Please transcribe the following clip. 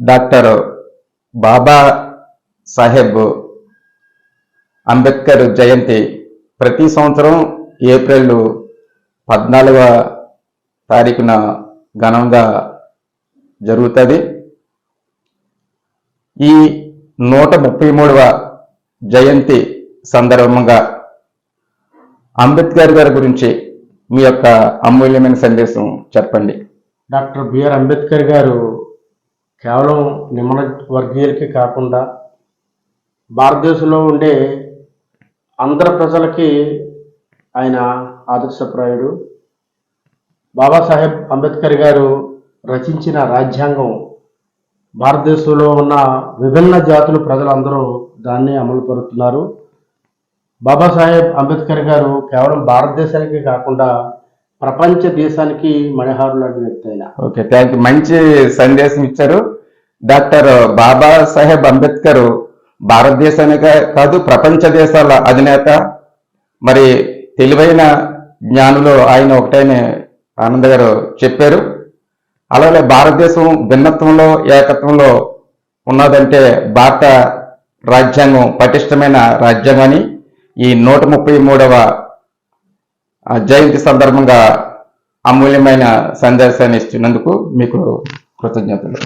Doctor Baba Saheb Ambedkar జయంతి ప్రతి సంవత్సరం April 14వ తారీఖున ఘనంగా జరుగుతుంది. ఈ 133వ జయంతి సందర్భంగా అంబేద్కర్ గారి గురించి మీ యొక్క అమూల్యమైన సందేశం చెప్పండి. డాక్టర్ బిఆర్ అంబేద్కర్ గారు కేవలం నిమ్న వర్గీయులకి కాకుండా భారతదేశంలో ఉండే అందరి ప్రజలకి ఆయన ఆదర్శప్రాయుడు. బాబాసాహెబ్ అంబేద్కర్ గారు రచించిన రాజ్యాంగం భారతదేశంలో ఉన్న విభిన్న జాతుల ప్రజలందరూ దాన్ని అమలుపరుస్తున్నారు. బాబాసాహెబ్ అంబేద్కర్ గారు కేవలం భారతదేశానికి కాకుండా ప్రపంచ దేశానికి మణిహారు లాంటి వ్యక్తి అయినా. Okay, thank you. మంచి సందేశం ఇచ్చారు. డాక్టర్ బాబాసాహెబ్ అంబేద్కర్ భారతదేశానికే కాదు ప్రపంచ దేశాల అధినేత. మరి తెలివైన జ్ఞానులు ఆయన ఒకటైన ఆనంద్ గారు చెప్పారు. అలాగే భారతదేశం భిన్నత్వంలో ఏకత్వంలో ఉన్నదంటే భారత రాజ్యాంగం పటిష్టమైన రాజ్యాంగం అని ఈ 133వ జయంతి సందర్భంగా అమూల్యమైన సందేశాన్ని ఇస్తున్నందుకు మీకు కృతజ్ఞతలు.